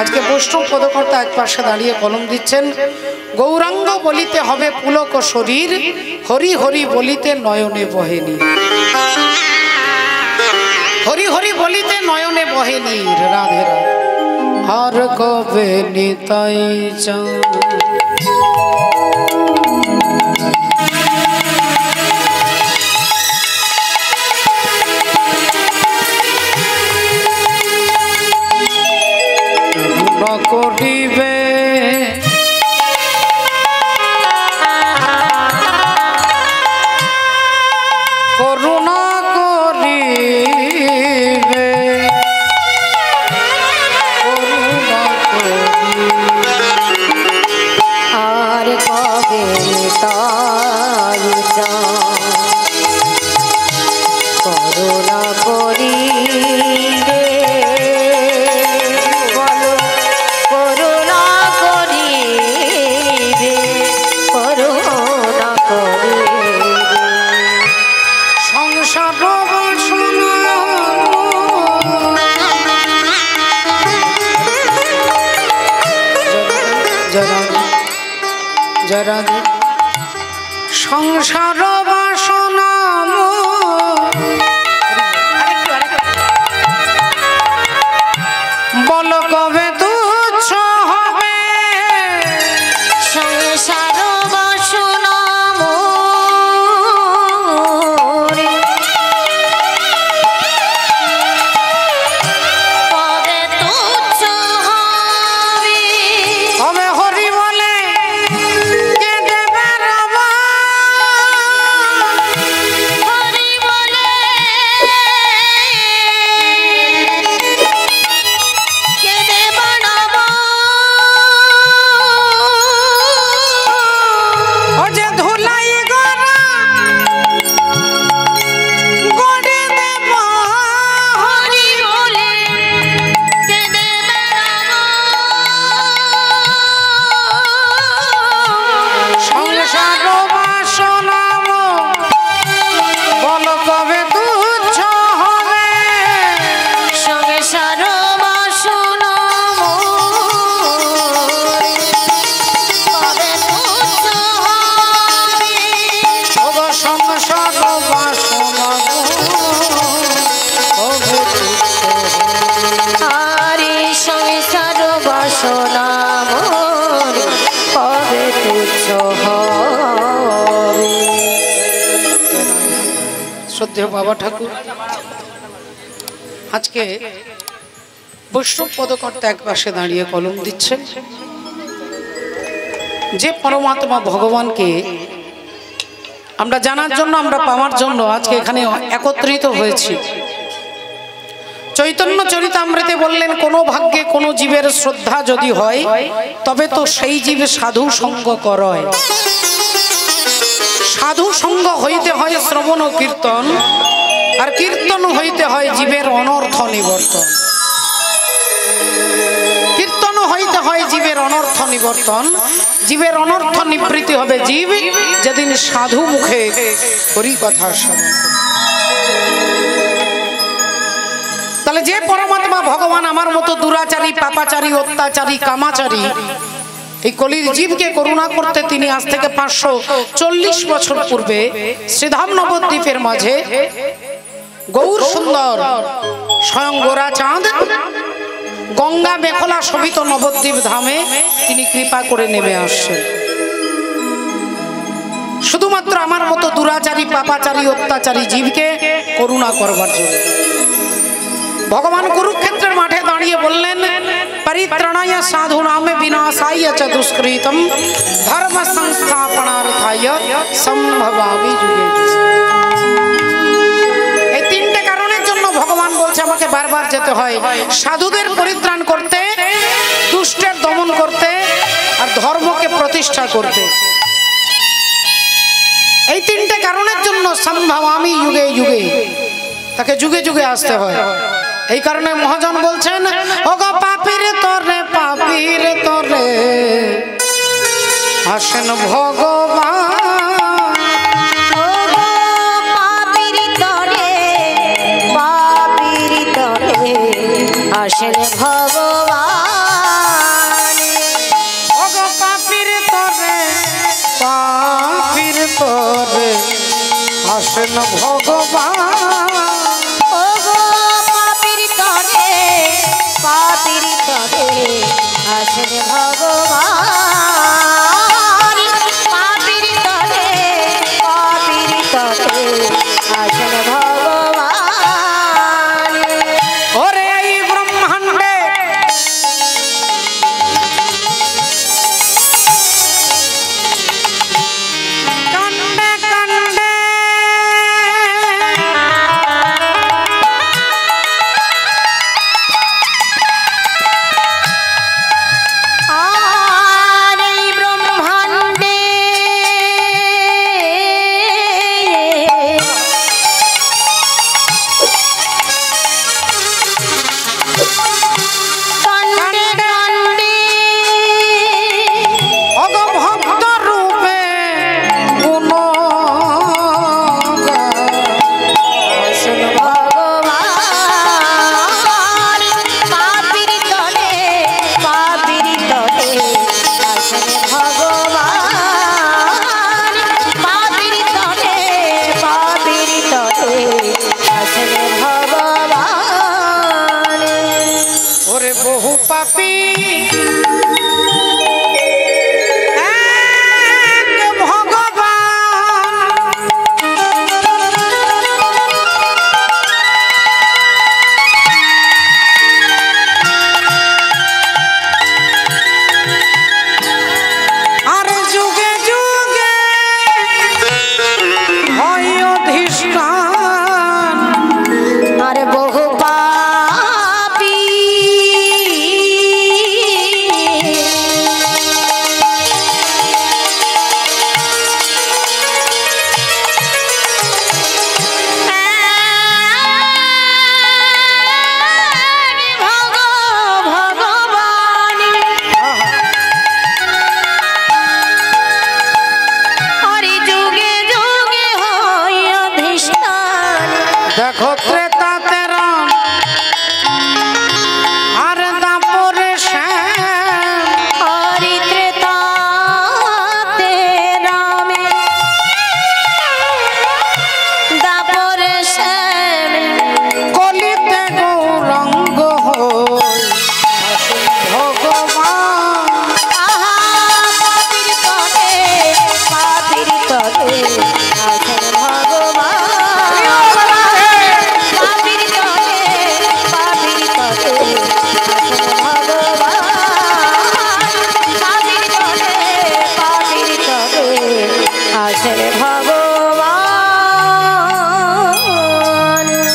আজকে বৈষ্ণব পদকর্তা এক পাশে দাঁড়িয়ে কলম দিচ্ছেন, গৌরাঙ্গ বলিতে হবে পুলক শরীর, হরি হরি বলিতে নয়নে বহেনি। হরি হরি বলিতে নয়নে বহেনি। রাধে রাধে। হর কবে নিতাই চাঁদ করিবে করুণা করিবে করুণা আর কবে তাই করুণা করিবে বলো করুণা করিবে করুণা করিবে সংসার বাসনা জরা সংসার বাসনা বল কবে তুচ্ছ হবে সংসার বাসনা কবে তুচ্ছ হবে হবে হরি বলে কেঁদে বেড়াবা হরি বলে কেঁদে বেড়াবো ও যে ধুলাই গড়া গড়ে দেব হরি বলে কেঁদে বেড়াবো সংসার বাসনা বল কবে তুচ্ছ হবে সংসার বাসনা কবে তুচ্ছ হবে ওগো সংসার বাসনা কবে তুচ্ছ হবে। আরে সংসার বাসনা কবে তুচ্ছ হবে শ্রদ্ধেয় বাবা ঠাকুর, আজকে বৈষ্ণব পদকর্তা এক পাশে দাঁড়িয়ে কলম দিচ্ছেন, যে পরমাত্মা ভগবানকে আমরা জানার জন্য, আমরা পাওয়ার জন্য আজকে এখানে একত্রিত হয়েছি। চৈতন্য চরিতামৃতে বললেন, কোনো ভাগ্যে কোনো জীবের শ্রদ্ধা যদি হয় তবে তো সেই জীব সাধু সঙ্গ করয়। সাধু সঙ্গ হইতে হয় শ্রবণ ও কীর্তন, আর কীর্তন হইতে হয় জীবের অনর্থ নিবর্তন। কীর্তন হইতে হয় জীবের অনর্থ নিবর্তন। জীবের অনর্থ নিবৃত্তি হবে জীব যেদিন সাধু মুখে হরি কথা শ্রবণ করবে। তাহলে যে পরমাত্মা ভগবান আমার মতো দুরাচারী, পাপাচারী, অত্যাচারী, কামাচারী এই কলির জীবকে করুণা করতে তিনি আজ থেকে 540 বছর পূর্বে শ্রীধাম নবদ্বীপের মাঝে গৌর সুন্দর স্বয়ং গোরা চাঁদ গঙ্গা মেখলা শোভিত নবদ্বীপ ধামে তিনি কৃপা করে নেমে আসছেন শুধুমাত্র আমার মতো দুরাচারী, পাপাচারী, অত্যাচারী জীবকে করুণা করবার জন্য। ভগবান কুরুক্ষেত্রের মাঠে দাঁড়িয়ে বললেন, পরিত্রাণায় সাধুনামে বিনাশায় চ দুষ্কৃতম ধর্ম সংস্থাপনার্থায় সম্ভবামি যুগে। এই তিনটে কারণের জন্য ভগবান বলছে আমাকে বারবার যেতে হয়, সাধুদের পরিত্রাণ করতে, দুষ্টের দমন করতে, আর ধর্মকে প্রতিষ্ঠা করতে। এই তিনটে কারণের জন্য সম্ভবামি যুগে যুগে, তাকে যুগে যুগে আসতে হয়। এই কারণে মহাজন বলছেন, ওগো পাপীর তরে, পাপীর তরে আসেন ভগবান। পাপীর তরে, পাপীর তরে আসেন ভগবান। ভগবান। ও গো পাপির তরে আসেন ভগবান, পাপির তরে আসেন ভগবান। ওরে এই ব্রহ্মাণ্ডে কাণ্ডে কাণ্ডে আর এই ব্রহ্মাণ্ডে কাণ্ডে কাণ্ডে অগভক্ত রূপে গুণ আসেন ভগবান, পাপির তরে আসেন ভগবান, পাপির তরে আসেন ভগবান। ওরে বহু পাপী এক ভগবান আর যুগে যুগে হয় অধিষ্ঠান আরে বহু পাপী ভগবান, হরি যুগে যুগে হয় অধিষ্ঠান। দেখো ত্রেতাতে রাম আর দাপরে শ্যাম হরি ত্রেতাতে রামে, দাপরে শ্যাম, কলিতে গৌরাঙ্গ হই ভগবান। আহা পাপির তরে আসেন ভগবান, পাপির তরে আসেন ভগবান, পাপির তরে আসেন ভগবান।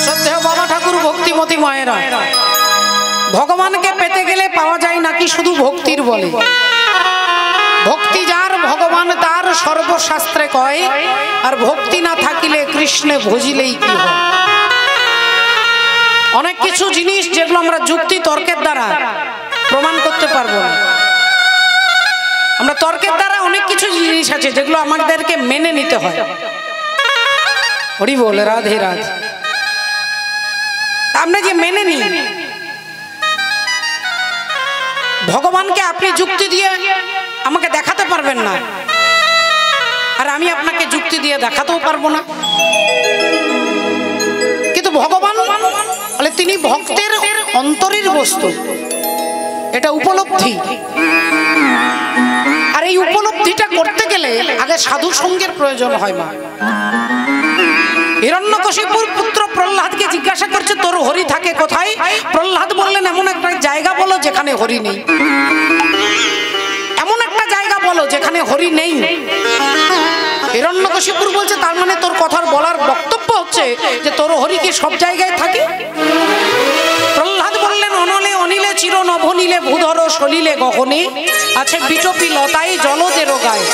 শ্রদ্ধেয় বাবা ঠাকুর ভক্তিমতী মায়েরা, ভগবানকে পেতে গেলে পাওয়া যায় নাকি শুধু ভক্তির বলে? ভক্তি যার ভগবান তার সর্বশাস্ত্রে কয়, আর ভক্তি না থাকিলে কৃষ্ণে ভজিলেই কি হয়। অনেক কিছু জিনিস যেগুলো আমরা যুক্তি তর্কের দ্বারা প্রমাণ করতে পারবো না। আমরা তর্কের দ্বারা অনেক কিছু জিনিস আছে যেগুলো আমাদেরকে মেনে নিতে হয়। হরি বল, রাধে রাধে। আমরা যে মেনে নিই, ভগবানকে আপনি যুক্তি দিয়ে আমাকে দেখাতে পারবেন না, আর আমি আপনাকে যুক্তি দিয়ে দেখাতেও পারবো না। কিন্তু ভগবান বলে তিনি ভক্তের অন্তরের বস্তু, এটা উপলব্ধি। আর এই উপলব্ধিটা করতে গেলে আগে সাধু সঙ্গের প্রয়োজন হয়। মা হিরণ্যকশিপুর পুত্র প্রহ্লাদকে জিজ্ঞাসা করছে তোর হরি থাকে কোথায়? প্রহ্লাদ বললেন এমন একটা জায়গা বলো যেখানে হরি নেই, এমন একটা জায়গা বলো যেখানে হরি নেই। হিরণ্যকশিপুর বলছে তার মানে তোর কথার বলার বক্তব্য হচ্ছে যে তোর হরি কি সব জায়গায় থাকে? প্রহ্লাদ বললেন অনলে অনিলে চির নভনীলে ভূধর সলিলে গগনে আছে বিটপি লতায় জলদের গায়ে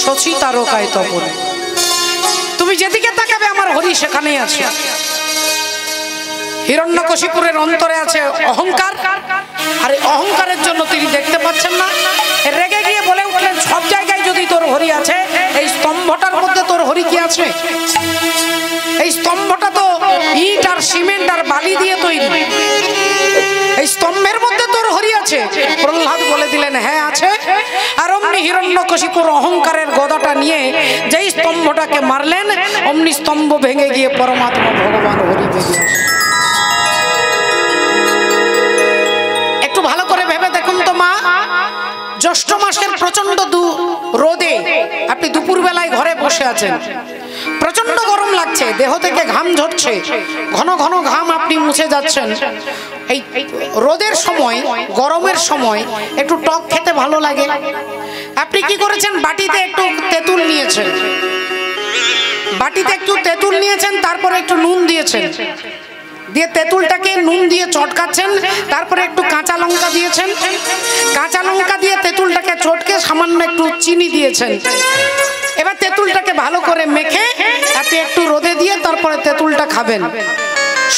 শচী তারকায় তপনে। তুমি যেদিকে তাকাবে আমার হরি সেখানেই আছে। হিরণ্যকশিপুরের অন্তরে আছে অহংকার, আর এই অহংকারের জন্য তিনি দেখতে পাচ্ছেন না। রেগে গিয়ে বলে উঠলেন সব জায়গায় যদি তোর হরি আছে, এই স্তম্ভটার মধ্যে তোর হরি কি আছে? এই স্তম্ভটা তো ইট আর সিমেন্ট আর বালি দিয়ে তৈরি, এই স্তম্ভের মধ্যে তোর হরি আছে? প্রহ্লাদ বলে দিলেন হ্যাঁ আছে। আর অমনি হিরণ্যকশিপুর অহংকারের গদাটা নিয়ে যেই স্তম্ভটাকে মারলেন, অমনি স্তম্ভ ভেঙে গিয়ে পরমাত্মা ভগবান হরি বেরিয়ে আসে। একটু ভালো করে ভেবে দেখুন তো মা, জ্যৈষ্ঠ মাসের প্রচন্ড রোদে আপনি দুপুর বেলায় ঘরে বসে আছেন, প্রচন্ড গরম লাগছে, দেহ থেকে ঘাম ঝরছে, ঘন ঘন ঘাম আপনি মুছে যাচ্ছেন। এই রোদের সময়, গরমের সময় একটু টক খেতে ভালো লাগে। আপনি কি করেছেন? বাটিতে একটু তেঁতুল নিয়েছেন, বাটিতে একটু তেঁতুল নিয়েছেন, তারপরে একটু নুন দিয়েছেন, দিয়ে তেঁতুলটাকে নুন দিয়ে চটকাচ্ছেন, তারপরে একটু কাঁচা লঙ্কা দিয়েছেন, কাঁচা লঙ্কা দিয়ে তেঁতুলটাকে চটকে সামান্য একটু চিনি দিয়েছেন। এবার তেঁতুলটাকে ভালো করে মেখে আপনি একটু রোদে দিয়ে তারপরে তেঁতুলটা খাবেন।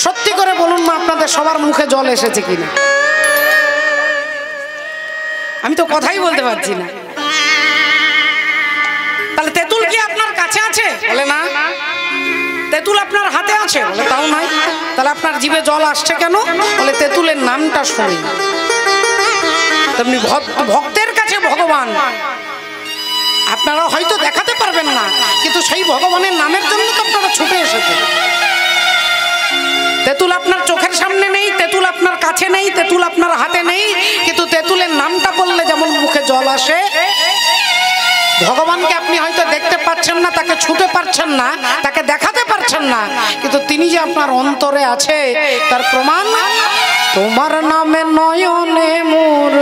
সত্যি করে বলুন মা, আপনাদের সবার মুখে জল এসেছে কিনা? আমি তো কথাই বলতে পারছি না। তাহলে তেঁতুল কি আপনার কাছে আছে? বলে না। তেঁতুল আপনার হাতে আছে? বলে তাও নাই। তাহলে আপনার জিভে জল আসছে কেন? বলে তেঁতুলের নামটা শুনি। তেমনি ভক্তের কাছে ভগবান আপনারা হয়তো দেখাতে পারবেন না, কিন্তু সেই ভগবানের নামের জন্য তো আপনারা ছুটে এসেছেন। তেঁতুল আপনার চোখের সামনে নেই, তেঁতুল আপনার কাছে নেই, তেঁতুল আপনার হাতে নেই, কিন্তু তেঁতুলের নামটা বললে যেমন মুখে জল আসে, ভগবানকে আপনি হয়তো দেখতে পাচ্ছেন না, তাকে ছুঁতে পারছেন না, তাকে দেখাতে পারছেন না, কিন্তু তিনি যে আপনার অন্তরে আছে তার প্রমাণ। তোমার নামে নয়নে মোর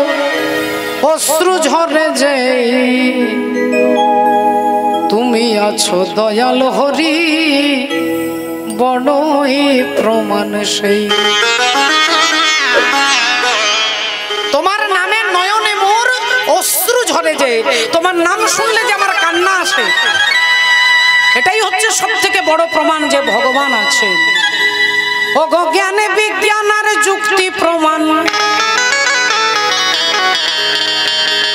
অশ্রু ঝরে যে, তুমি আছো দয়াল হরি বড়ই প্রমাণ সেই। তোমার নামে নয়নে মোর অশ্রু ঝরে যে, তোমার নাম শুনলে যে আমার কান্না আসে, এটাই হচ্ছে সব থেকে বড় প্রমাণ যে ভগবান আছে। ও গো জ্ঞানে বিজ্ঞান আর যুক্তি প্রমাণ,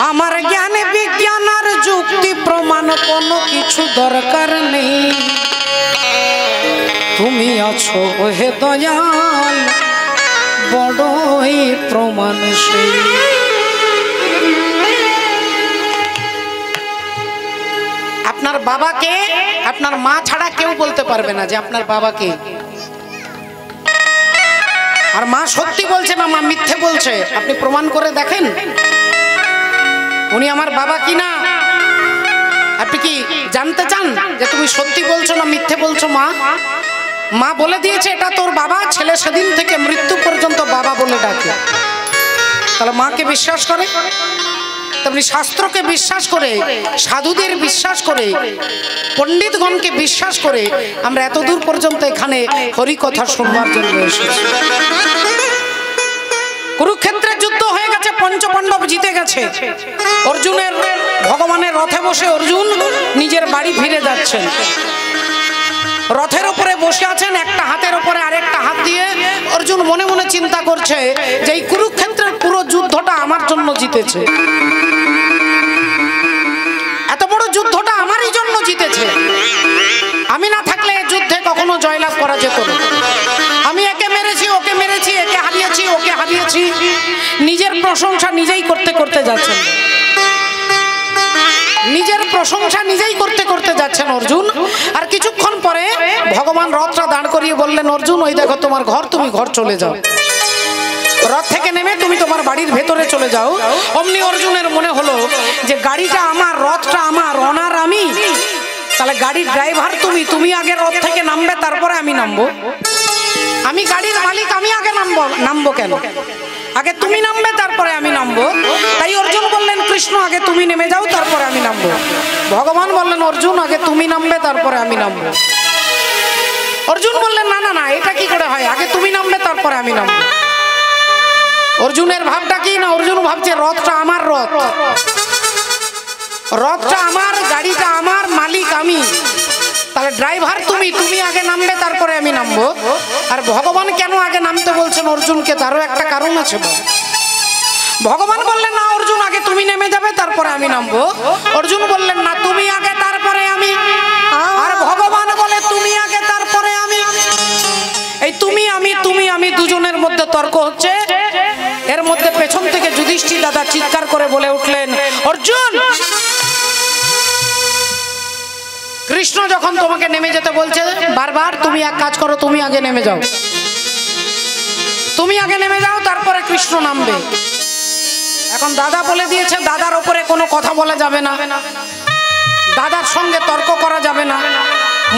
আমার জ্ঞানে বিজ্ঞান আর যুক্তি প্রমাণ কোনো কিছু দরকার নেই, তুমি আছো হে দয়াল বড়ই প্রমাণ সেই। আপনার বাবাকে আপনার মা ছাড়া কেউ বলতে পারবে না যে আপনার বাবাকে। আর মা সত্যি বলছে না, মা মিথ্যে বলছে, আপনি প্রমাণ করে দেখেন উনি আমার বাবা কিনা। আপনি কি জানতে চান যে তুমি সত্যি বলছো না মিথ্যে বলছো? মা মা বলে দিয়েছে এটা তোর বাবা, ছেলে সেদিন থেকে মৃত্যু পর্যন্ত বাবা বলে ডাকে। তাহলে মাকে বিশ্বাস করে, তেমনি শাস্ত্রকে বিশ্বাস করে, সাধুদের বিশ্বাস করে, পণ্ডিতগণকে বিশ্বাস করে আমরা এত দূর পর্যন্ত এখানে হরি কথা শুনবার জন্য এসেছি। কুরুক্ষেত্রের যুদ্ধ হয়ে গেছে, পঞ্চপাণ্ডব জিতে গেছে। অর্জুনের ভগবানের রথে বসে অর্জুন নিজের বাড়ি ফিরে যাচ্ছেন। রথের উপরে বসে আছেন, একটা হাতের উপরে আরেকটা হাত দিয়ে অর্জুন মনে মনে চিন্তা করছে যে এই কুরুক্ষেত্রের পুরো যুদ্ধটা আমার জন্য জিতেছে, এত বড় যুদ্ধটা আমারই জন্য জিতেছে। আমি না থাকলে যুদ্ধে কখনো জয়লাভ করা যেত না। আমি একে মেরেছি, ওকে মেরেছি, একে হারিয়েছি, ওকে হারিয়েছি। নিজের প্রশংসা নিজেই করতে করতে যাচ্ছেন, নিজের প্রশংসা নিজেই করতে করতে যাচ্ছেন অর্জুন। আর কিছুক্ষণ পরে ভগবান রথটা দাঁড় করিয়ে বললেন, অর্জুন ওই দেখো তোমার ঘর, তুমি ঘর চলে যাও। রথ থেকে নেমে তুমি তোমার বাড়ির ভেতরে চলে যাও। অমনি অর্জুনের মনে হলো যে গাড়িটা আমার, রথটা আমার, অনার আমি, তাহলে গাড়ির ড্রাইভার তুমি, তুমি আগে রথ থেকে নামবে তারপরে আমি নামবো। আমি গাড়ির মালিক, আমি আগে নামবো কেন? আগে তুমি নামবে তারপরে আমি নামবো। তাই অর্জুন বললেন কৃষ্ণ আগে তুমি নেমে যাও তারপরে আমি নামবো। ভগবান বললেন অর্জুন আগে তুমি নামবে তারপরে আমি নামবো। অর্জুন বললেন না না না, এটা কি করে হয়, আগে তুমি নামবে তারপরে আমি নামবো। অর্জুনের ভাবটা কি না, অর্জুন ভাবছে রথটা আমার, রথটা আমার, গাড়িটা আমার, মালিক আমি, তাহলে ড্রাইভার তুমি, তুমি আগে নামবে তারপরে আমি নামবো। আর ভগবান কেন আগে নামতে বলছেন অর্জুনকে, তারও একটা কারণ আছে। ভগবান বললেন না অর্জুন আগে তুমি নেমে যাবে তারপরে আমি নামবো। অর্জুন বললেন না তুমি আগে তারপরে আমি, আর ভগবান বলে তুমি আগে তারপরে আমি। এই তুমি আমি, তুমি আমি দুজনের মধ্যে তর্ক হচ্ছে। এর মধ্যে পেছন থেকে যুধিষ্ঠির দাদা চিৎকার করে বলে উঠলেন, অর্জুন কৃষ্ণ যখন তোমাকে নেমে যেতে বলছে বারবার, তুমি এক কাজ করো, তুমি আগে নেমে যাও, তুমি আগে নেমে যাও, তারপরে কৃষ্ণ নামবে। এখন দাদা বলে দিয়েছে দাদার ওপরে কোনো কথা বলা যাবে না, দাদার সঙ্গে তর্ক করা যাবে না।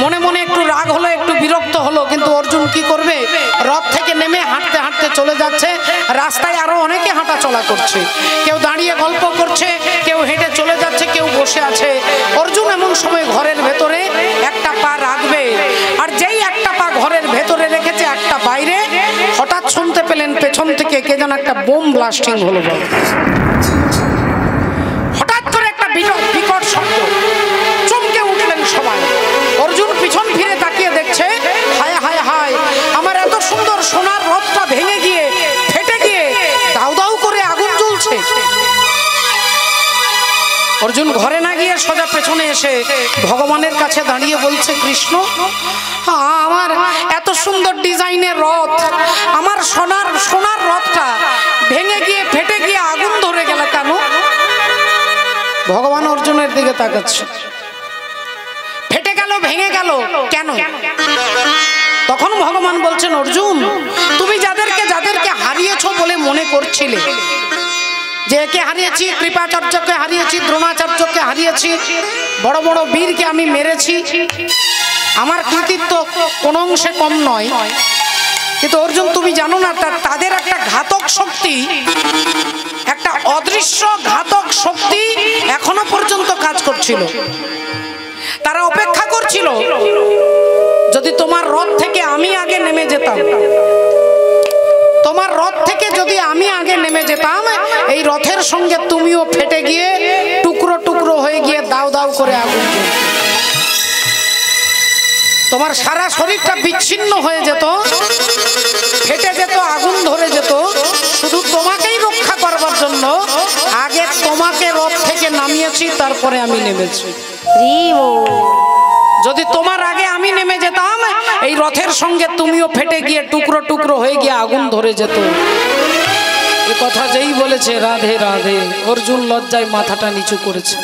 মনে মনে একটু রাগ হলো, একটু বিরক্ত হলো, কিন্তু অর্জুন কি করবে? রথ থেকে নেমে হাঁটতে হাঁটতে চলে যাচ্ছে। রাস্তায় আরো অনেকে হাঁটা চলা করছে, কেউ দাঁড়িয়ে গল্প করছে, কেউ হেঁটে চলে যাচ্ছে, কেউ বসে আছে। অর্জুন এমন সময় ঘরের ভেতরে একটা পা রাখবে, আর যেই একটা পা ঘরের ভেতরে রেখেছে, একটা বাইরে, হঠাৎ শুনতে পেলেন পেছন থেকে কে যেন একটা বোম ব্লাস্টিং হলো। হঠাৎ করে একটা বিকট শব্দ, চমকে উঠলেন সবাই। অর্জুন পিছন ফিরে তাকিয়ে দেখছে, হায় হায় হায়, আমার এত সুন্দর সোনার রথটা ভেঙে গিয়ে ফেটে গিয়ে দাউ দাউ করে আগুন জ্বলছে। অর্জুন ঘরে না গিয়ে সোজা পেছনে এসে ভগবানের কাছে দাঁড়িয়ে বলছে, কৃষ্ণ, আমার এত সুন্দর ডিজাইনের রথ, আমার সোনার রথটা ভেঙে গিয়ে ফেটে গিয়ে আগুন ধরে গেল কেন? ভগবান অর্জুনের দিকে তাকাচ্ছে। ফেটে গেল, ভেঙে গেল কেন? তখন ভগবান বলছেন, অর্জুন, তুমি যাদেরকে হারিয়েছো বলে মনে করছিলে, যে একে হারিয়েছি, কৃপাচার্যকে হারিয়েছি, দ্রোণাচার্যকে হারিয়েছি, বড় বড় বীরকে আমি মেরেছি, আমার কৃতিত্ব কোন অংশে কম নয়। কিন্তু অর্জুন, তুমি জানো না তাদের একটা ঘাতক শক্তি, একটা অদৃশ্য ঘাতক শক্তি এখনো পর্যন্ত কাজ করছিল। তারা অপেক্ষা করছিল, যদি তোমার রথ থেকে আমি আগে নেমে যেতাম, তোমার রথ থেকে যদি আমি আগে নেমে যেতাম, এই রথের সঙ্গে তুমিও ফেটে গিয়ে টুকরো টুকরো হয়ে গিয়ে দাউ দাউ করে আগুন জ্বলতো, তোমার সারা শরীরটা বিচ্ছিন্ন হয়ে যেত, ফেটে যেত, আগুন ধরে যেত। শুধু তোমাকেই রক্ষা করবার জন্য আগে তোমাকে রথ থেকে নামিয়েছি, তারপরে আমি নেমেছি। যদি তোমার আগে আমি নেমে যেতাম, এই রথের সঙ্গে তুমিও ফেটে গিয়ে টুকরো টুকরো হয়ে গিয়ে আগুন ধরে যেত। এ কথা যেই বলেছে রাধে রাধে, অর্জুন লজ্জায় মাথাটা নিচু করেছে।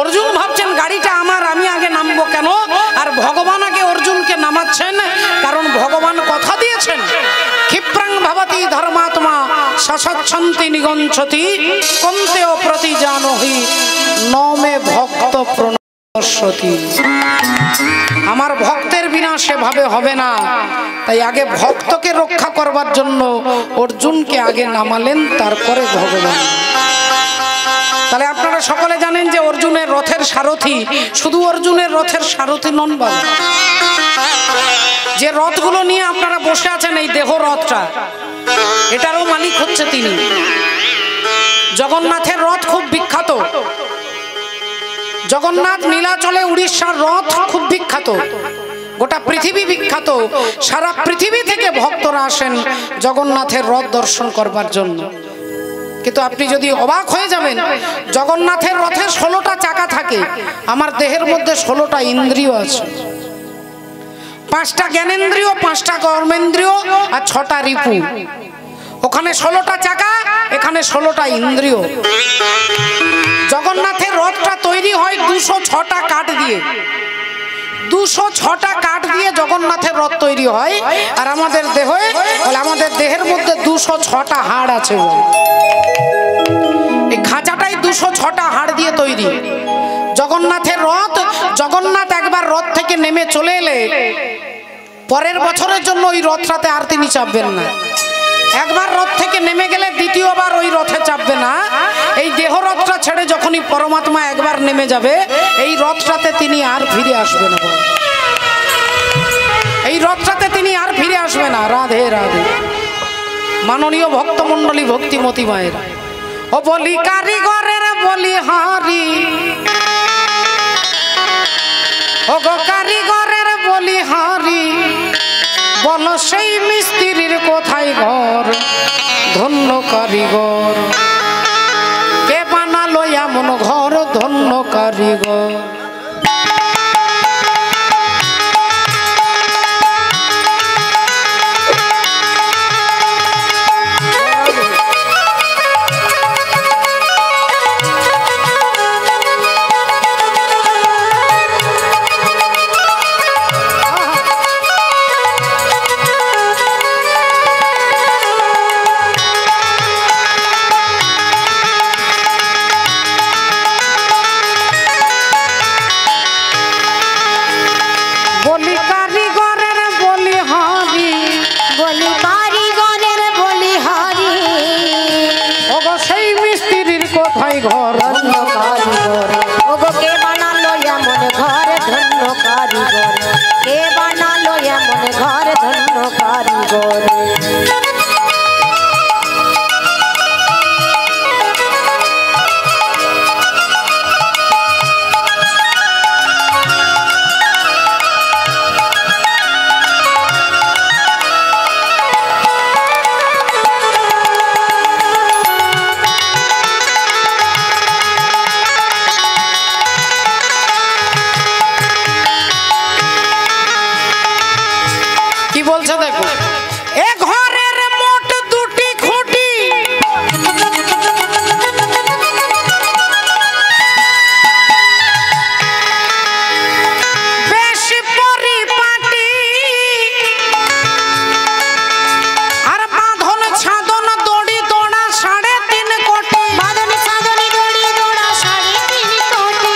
অর্জুন ভাবছেন গাড়িটা আমার, আমি আগে নামবো কেন? আর ভগবান আগে অর্জুনকে নামাচ্ছেন, কারণ ভগবান কথা দিয়েছেন, ক্ষিপ্রাং ভবতি ধর্মাত্মা সসচ্ছন্তি নিগঞ্ছতি কন্তেও প্রতি জানহি নমে ভক্ত প্রণশ্যতি। আমার ভক্তের বিনা সেভাবে হবে না, তাই আগে ভক্তকে রক্ষা করবার জন্য অর্জুনকে আগে নামালেন, তারপরে ভগবান। তাহলে আপনারা সকলে জানেন যে অর্জুনের রথের সারথি শুধু অর্জুনের রথের সারথি নন, বাবা, যে রথগুলো নিয়ে আপনারা বসে আছেন, এই দেহ রথটা, এটারও মালিক হচ্ছে তিনি। জগন্নাথের রথ খুব বিখ্যাত, জগন্নাথ নীলাচলে উড়িষ্যার রথ খুব বিখ্যাত, গোটা পৃথিবী বিখ্যাত। সারা পৃথিবী থেকে ভক্তরা আসেন জগন্নাথের রথ দর্শন করবার জন্য। কিন্তু আপনি যদি অবাক হয়ে যাবেন, জগন্নাথের রথে 16টা চাকা থাকে, আমার দেহের মধ্যে 16টা ইন্দ্রিয় আছে, 5টা জ্ঞানেন্দ্রিয়, 5টা কর্মেন্দ্রিয়, আর 6টা রিপু। ওখানে 16টা চাকা, এখানে 16টা ইন্দ্রিয়। জগন্নাথের রথটা তৈরি হয় 206টা কাঠ দিয়ে, 206টা কাঠ দিয়ে জগন্নাথের রথ তৈরি হয়। আর আমাদের দেহের মধ্যে 206টা হাড় আছে, এই খাঁচাটাই 206টা হাড় দিয়ে তৈরি। জগন্নাথের রথ, জগন্নাথ একবার রথ থেকে নেমে চলে এলে পরের বছরের জন্য ওই রথটাতে আর তিনি চাপবেন না। একবার রথ থেকে নেমে গেলে দ্বিতীয়বার ওই রথে চাপবে না। এই দেহ রথটা ছেড়ে যখনই পরমাত্মা একবার নেমে যাবে, এই রথটাতে তিনি আর ফিরে আসবে না, এই রথটাতে তিনি আর ফিরে আসবে না। রাধে রাধে। মাননীয় ভক্তমণ্ডলী, ভক্তিমতী মায়ের, ও বলি কারিগরের বলি হারি, ও গো কারিগরের বলি হারি, বলো সেই মিস্ত্রির কোথায় ঘর? ধন্য কারিগর, কে বানালো এমন ঘর? ধন্য কারিগর। কোথায় ঘর ধন্য কারিগর ওগো কে বানালো এমন ঘর ধন্য কারিগর কে বানালো এমন ঘর ধন্য কারিগর বলছে দেখো এ ঘরের মোট দুটি খুঁটি বেশ পরিপাটি আর বাঁধন ছাদন দড়ি দোড়া 3.5 কোটি বাঁধন ছাদনে দড়ি দোড়া 3.5 কোটি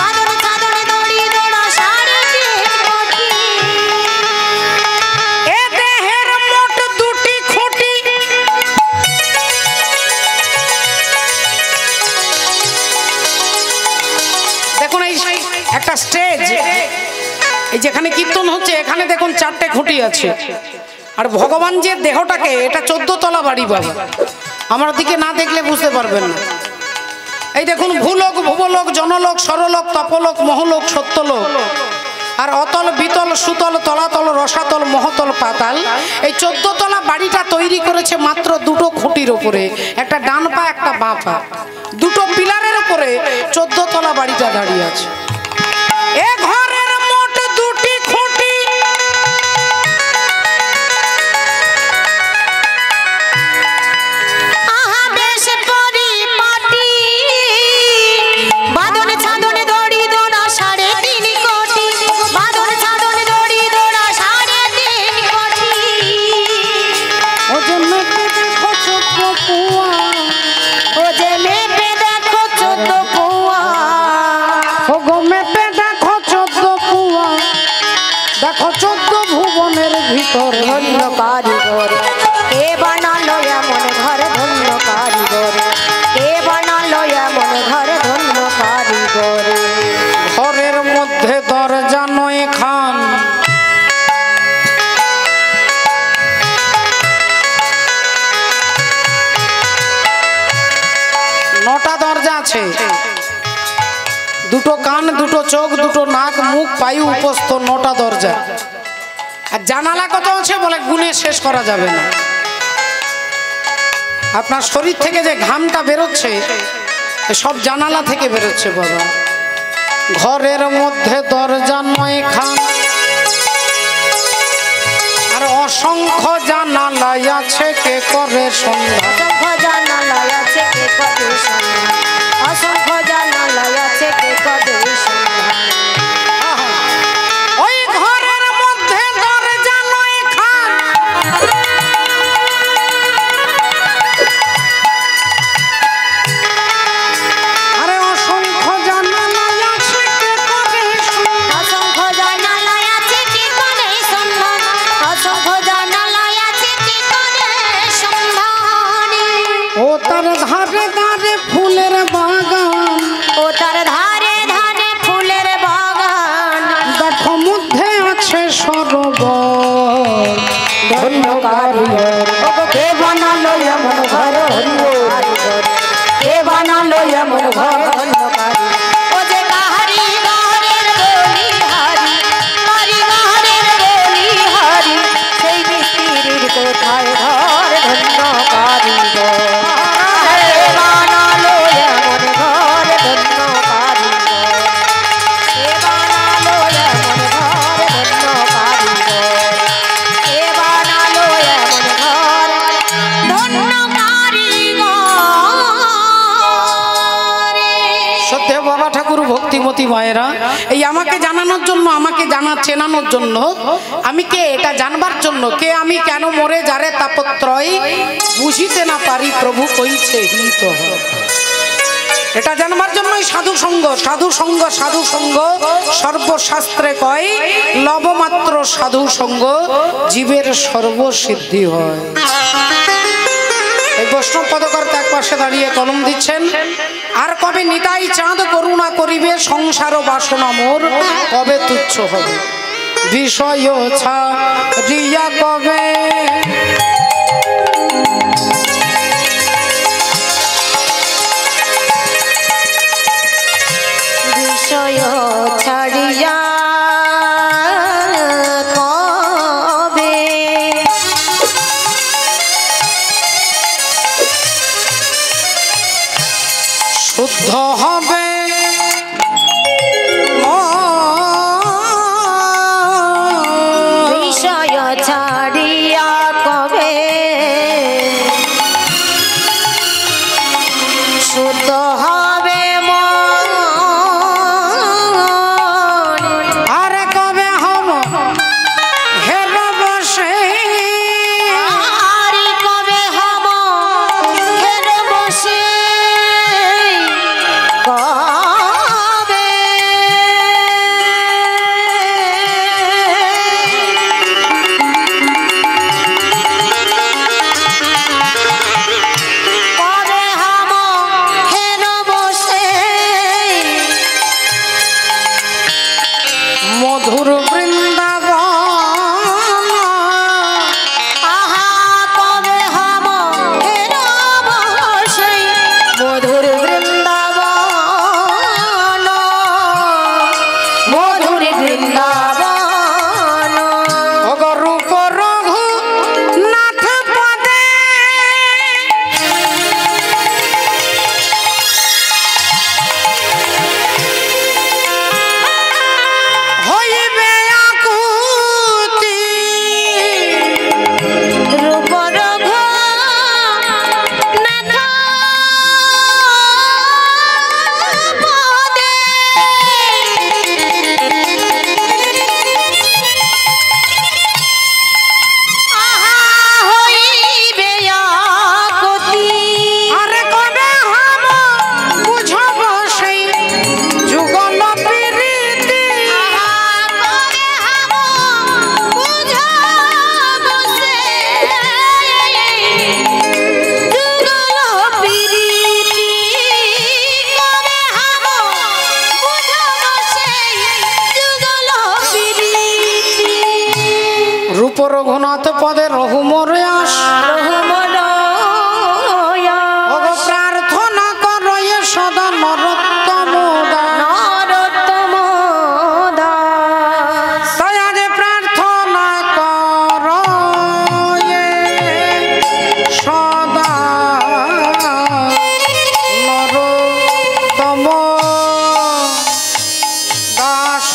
বাঁধন ছাদনে দড়ি দোড়া 3.5 কোটি একটা স্টেজ এই যেখানে কীর্তন হচ্ছে এখানে দেখুন 4টে খুঁটি আছে আর ভগবান যে দেহটাকে এটা 14 তলা বাড়ি বাবা আমার দিকে না দেখলে বুঝতে পারবেন না এই দেখুন ভূলোক ভুবলোক জনলোক সরলোক তপলোক মহলোক সত্যলোক আর অতল বিতল সুতল তলাতল রসাতল মহতল পাতাল এই 14 তলা বাড়িটা তৈরি করেছে মাত্র 2টো খুঁটির উপরে একটা ডান পা একটা বাঁ পা 2টো পিলারের উপরে 14 তলা বাড়িটা দাঁড়িয়ে আছে এ ঘরের মোট দুটি খুঁটি আহা বেশ পরিপাটি বাঁধন ছাদনে দড়ি দোড়া 3.5 কোটি বাঁধন ছাদনে দড়ি দোড়া 3.5 কোটি ও যে মেপে দেখো 14 পুয়া ও যে মেপে দেখো 14 পুয়া ও গো মেপে দেখো 14 পুয়া দেখো 14 ভুবনের ভিতর ধন্য কারিগর কে বানালো এমন ঘর ধন্য কারিগর কে বানালো এমন ঘর ধন্য কারিগর ঘরের মধ্যে দরজা 9 খান নটা দরজা আছে 2টো কান 2টো চোখ 2টো নাক মুখ পায়ু উপস্থ 9টা দরজা আর জানালা কত আছে বলে গুণে শেষ করা যাবে না আপনার শরীর থেকে যে ঘামটা বেরোচ্ছে সব জানালা থেকে বেরোচ্ছে বাবা ঘরের মধ্যে দরজা 9 খান আর অসংখ্য জানালা আছে কে করে সন্ধ্যা অসংখ্য জানালা আছে কে করে সন্ধান অসংখ্য জানালা আছে কে করে সন্ধান ওই ঘরের মধ্যে দরজা 9 খান আরে অসংখ্য জানালা আছে কে করে সন্ধ্যা অসংখ্য জানালা আছে কে করে সন্ধান অসংখ্য জানালা আছে কে করে সন্ধান ও তার ধারে ধারে ফুলের বাগান ও তার ধারে ধারে ফুলের বাগান দেখো মধ্যে আছে সরোবর ধন্য কারিগর কে বানালো এমন ঘর ধন্য কারিগর কে বানালো এমন ঘর ধন্য কারিগর ও যে কারিগরের বলি হারি কারিগরের বলি হারি সেই মিস্ত্রির কোথায় ঘর ধন্য কারিগর কে বানালো এমন ঘর ধন্য কারিগর কে বানালো এমন ঘর ধন্য কারিগর কে বানালো এমন ঘর ধন্য কারিগর সত্যি বাবা ঠাকুর ভক্তিমতী মায়েরা এই আমাকে জানানোর জন্য আমাকে চেনানোর জন্য আমি কে এটা জানবার জন্য কে আমি কেন মরে যারে তাপত্রয় বুঝিতে না পারি প্রভু কইছে হিত এটা জানবার জন্যই সাধু সঙ্গ সাধু সঙ্গ সাধু সঙ্গ সর্বশাস্ত্রে কয় লবমাত্র সাধু সঙ্গ জীবের সর্বসিদ্ধি হয় এই বৈষ্ণব পদকর্তা এক পাশে দাঁড়িয়ে কলম দিচ্ছেন। আর কবে নিতাই চাঁদ করুণা করিবে, সংসার বাসনা মোর কবে তুচ্ছ হবে, বিষয় ছাড়িয়া কবে। বিষয় ছাড়িয়া শুদ্ধ হবে বিষয় ছাড়িয়া কবে, শুদ্ধ হবে মন। আরে কবে হব হের বসে, আরে কবে হব হের বসে, কবে কবে হব হের বসে, মধুর বৃন্দাবন। আহা কবে হব হের বসে, মধুর বৃন্দাবন, মধুর বৃন্দাবন। রূপ রঘু নাথ পদে, হইবে আকুতি, রূপ রঘু নাথ পদে, আহা হইবে আকুতি। আরে কবে হব বুঝব সেই যুগল প্রীতি, আহা কবে হব বুঝব সেই যুগল প্রীতি, কবে হব বুঝব সেই যুগল প্রীতি। রূপ রঘুনাথ পদে রঘু মোরে আস, ওগো প্রার্থনা করো এ সদা নরোত্তম দাস। নরোত্তম দাস, তাই আজ প্রার্থনা করো এ সদা নরোত্তম দাস।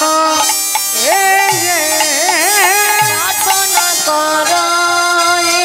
প্রার্থনা করো এ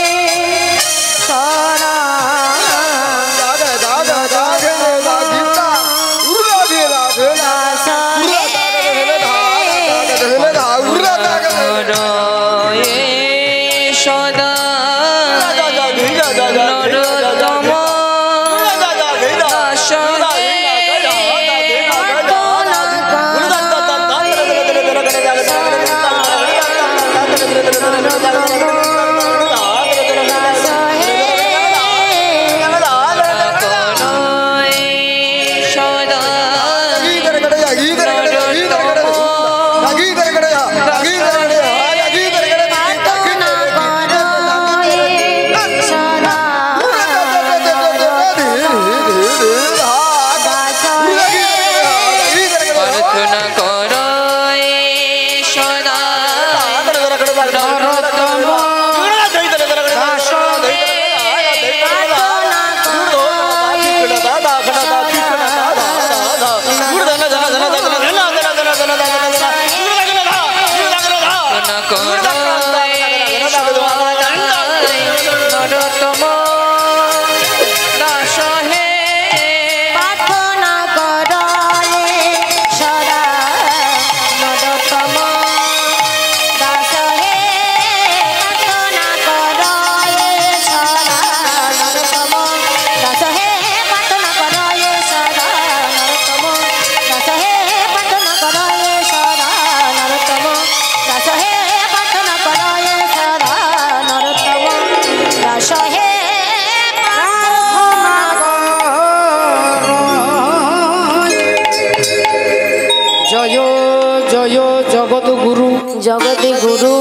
জগতে গুরু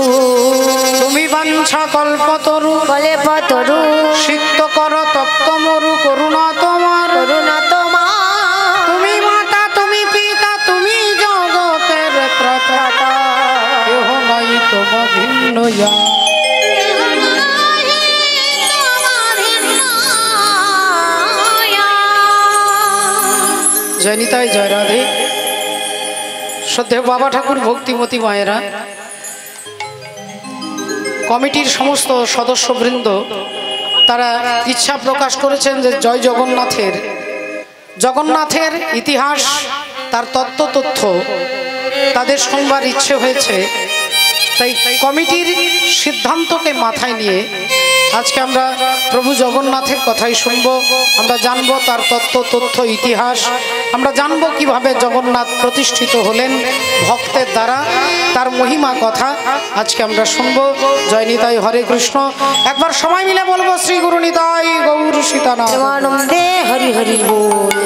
তুমি বাঞ্ছা কল্পতরু কল্পতরু সিক্ত কর তপ্ত মরু করুণা তোমার করুণা তোমার তুমি মাতা তুমি পিতা তুমি জগতের ত্রাতা কেহ নাই তব ভিন্ন ইয়া। জয় নিতাই জয় রাধে। শ্রদ্ধেয় বাবা ঠাকুর ভক্তিমতী মায়েরা, কমিটির সমস্ত সদস্যবৃন্দ তারা ইচ্ছা প্রকাশ করেছেন যে জয় জগন্নাথের ইতিহাস তার তত্ত্ব তাদের শুনবার ইচ্ছে হয়েছে। তাই কমিটির সিদ্ধান্তকে মাথায় নিয়ে আজকে আমরা প্রভু জগন্নাথের কথাই শুনবো। আমরা জানবো তার তত্ত্ব ইতিহাস, আমরা জানবো কিভাবে জগন্নাথ প্রতিষ্ঠিত হলেন ভক্তের দ্বারা, তার মহিমা কথা আজকে আমরা শুনবো। জয় নিতাই, হরে কৃষ্ণ। একবার সবাই মিলে বলবো শ্রী গুরু নিতাই গৌর সীতানাথ হরি হরি বল।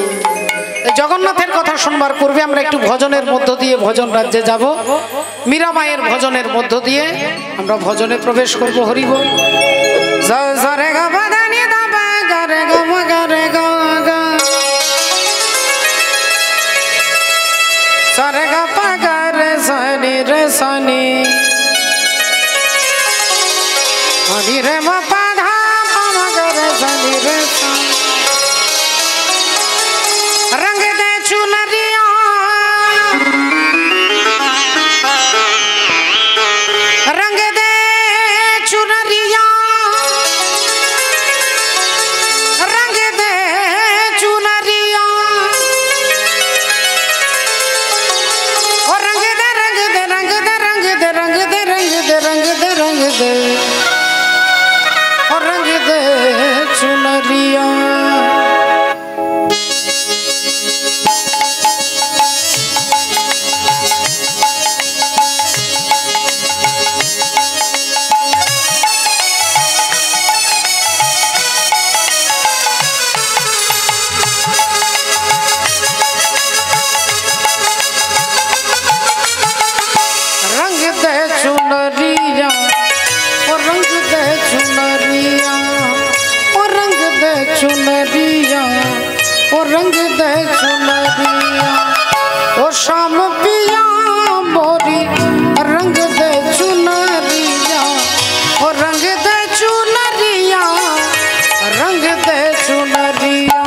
জগন্নাথের কথা শুনবার পূর্বে আমরা একটু ভজনের মধ্য দিয়ে ভজন রাজ্যে যাব। মীরামায়ের ভজনের মধ্য দিয়ে আমরা ভজনে প্রবেশ করব। হরি বল। সরে গা বাদানি দা বা গা রে গা মা গা রে গা গা সরে গা পা গা রে সনি হরি রে মা পা ধা পা মা গা রে সনি রে रंग दे चुनरिया रंग दे चुनरिया रंग दे चुनरिया और रंग दे रंग दे रंग दे रंग दे रंग दे रंग दे रंग दे रंग दे और रंग दे चुनरिया। चुनरिया ओ रंग दे चुनरिया ओ शाम पिया मोरी रंग दे चुनरिया ओ रंग दे चुनरिया रंग दे चुनरिया।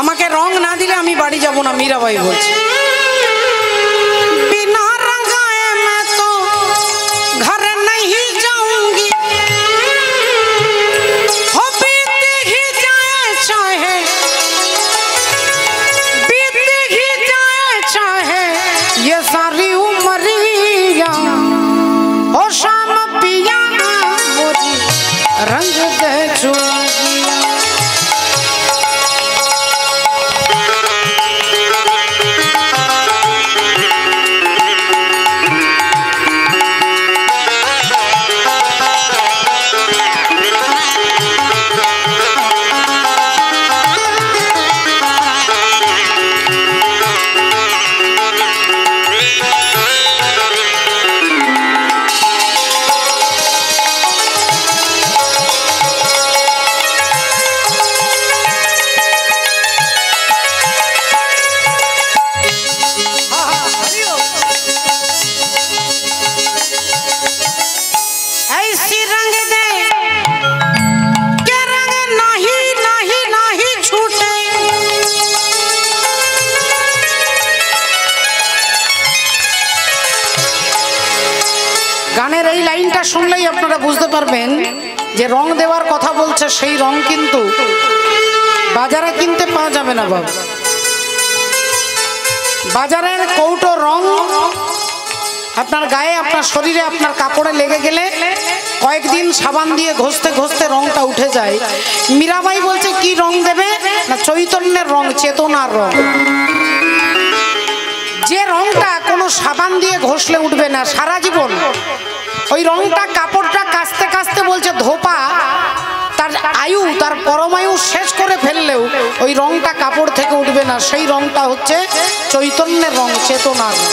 আমাকে রং না দিলে আমি বাড়ি যাব না, মীরাবাই বলছে। বিনা রঙায়ে मैं तो घर नहीं जाऊंगी हो बीत ही जाए चाहे बीत ही जाए चाहे ये सारी उम्रिया ओ शाम पिया मोरी रंग दे चुनरिया। গানের এই লাইনটা শুনলেই আপনারা বুঝতে পারবেন যে রং দেওয়ার কথা বলছে সেই রং কিন্তু বাজারে কিনতে পাওয়া যাবে না বাবা। বাজারের কৌটো রং আপনার গায়ে, আপনার শরীরে, আপনার কাপড়ে লেগে গেলে কয়েকদিন সাবান দিয়ে ঘষতে ঘষতে রংটা উঠে যায়। মীরাবাই বলছে কি রং দেবে না, চৈতন্যের রং, চেতনার রং। যে রংটা কোনো সাবান দিয়ে ঘষলে উঠবে না সারা জীবন, ওই রংটা কাপড়টা কাচতে কাচতে বলছে ধোপা তার আয়ু, তার পরমায়ু শেষ করে ফেললেও ওই রংটা কাপড় থেকে উঠবে না। সেই রংটা হচ্ছে চৈতন্যের রং, চেতনার রং।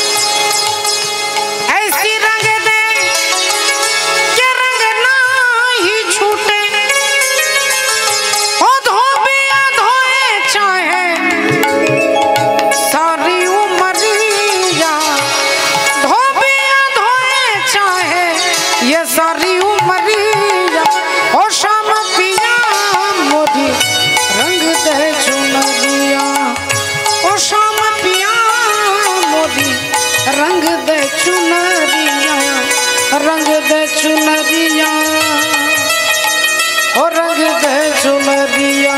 रंग दे चुनरिया, ओ रंग दे चुनरिया।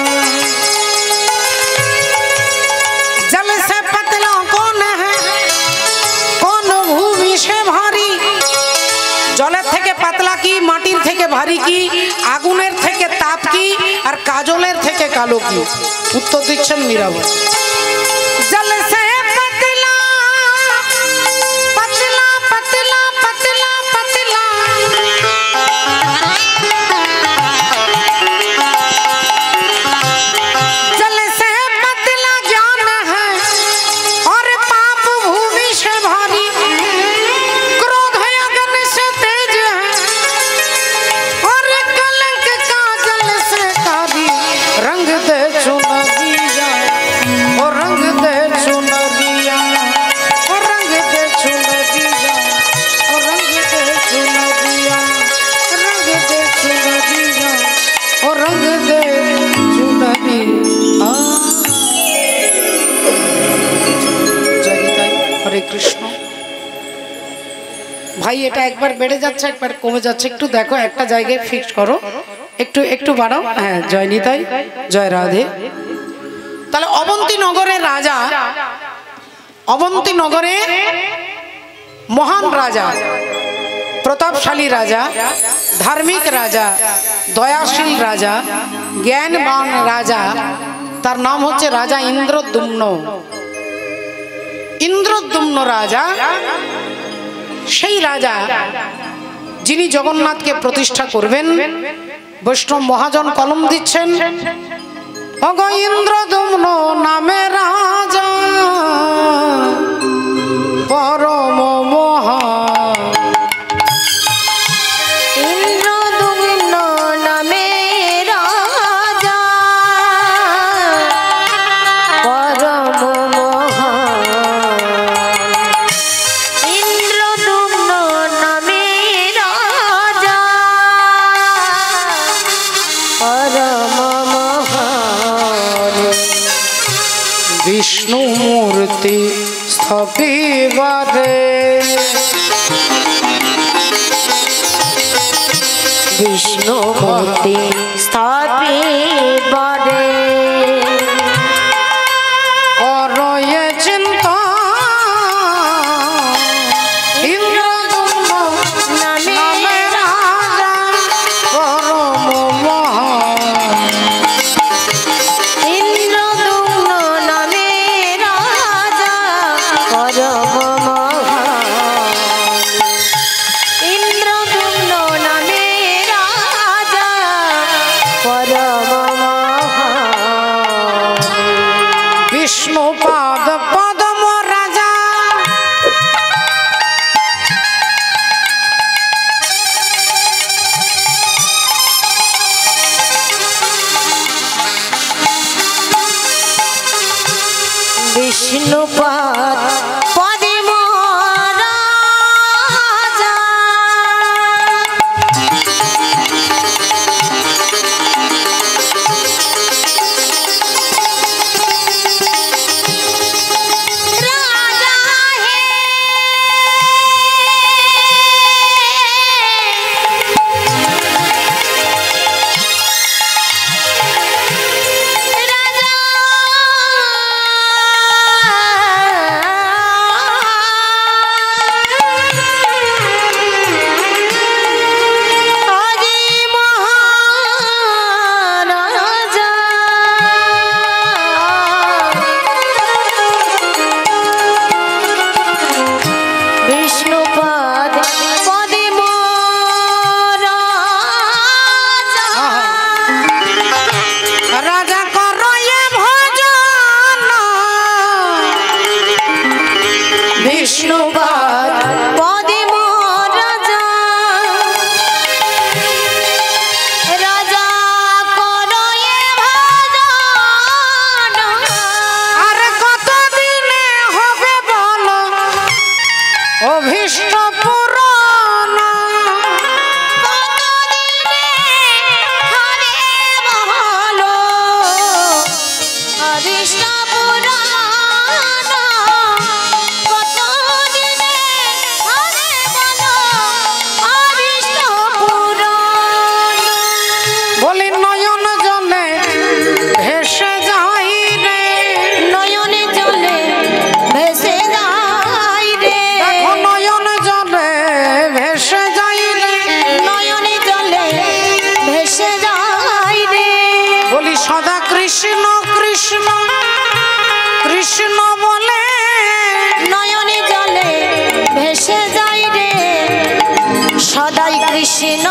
जल से पतला कौन है, कौन भूमि से भारी। जलेर थेके पतला की, माटिर थेके भारी की, आगुनेर थेके ताप की, और काजलेर थेके कालो की। उत्तर दिच्छेन मीराबाई। जल से कृष्ण भाई এটা একবার বেড়ে যাচ্ছে একবার কমে যাচ্ছে, একটু দেখো, একটা জায়গায় ফিক্স করো, একটু একটু বাড়াও। হ্যাঁ, জয় নিতাই, জয় রাধে। তাহলে অবন্তী নগরের রাজা, অবন্তী নগরের মহান রাজা, প্রতাপশালী রাজা, ধার্মিক রাজা, দয়াশীল রাজা, জ্ঞানবান রাজা, তার নাম হচ্ছে রাজা ইন্দ্রদ্যুম্ন। ইন্দ্রদ্যুম্ন রাজা, সেই রাজা যিনি জগন্নাথকে প্রতিষ্ঠা করবেন। বৈষ্ণব মহাজন কলম দিচ্ছেন, অগ ইন্দ্রদ্যুম্ন নামে রাজা পরম মহা। विष्णु मूर्ति स्थपिबारे, विष्णु मूर्ति स्थापिबारे, और ये चिंता इंद्रद्युम्न नामे राजा परम महान। विष्णुपाद पद्म राजा, विष्णुपाद पद्म राजा, সদাই কৃষ্ণ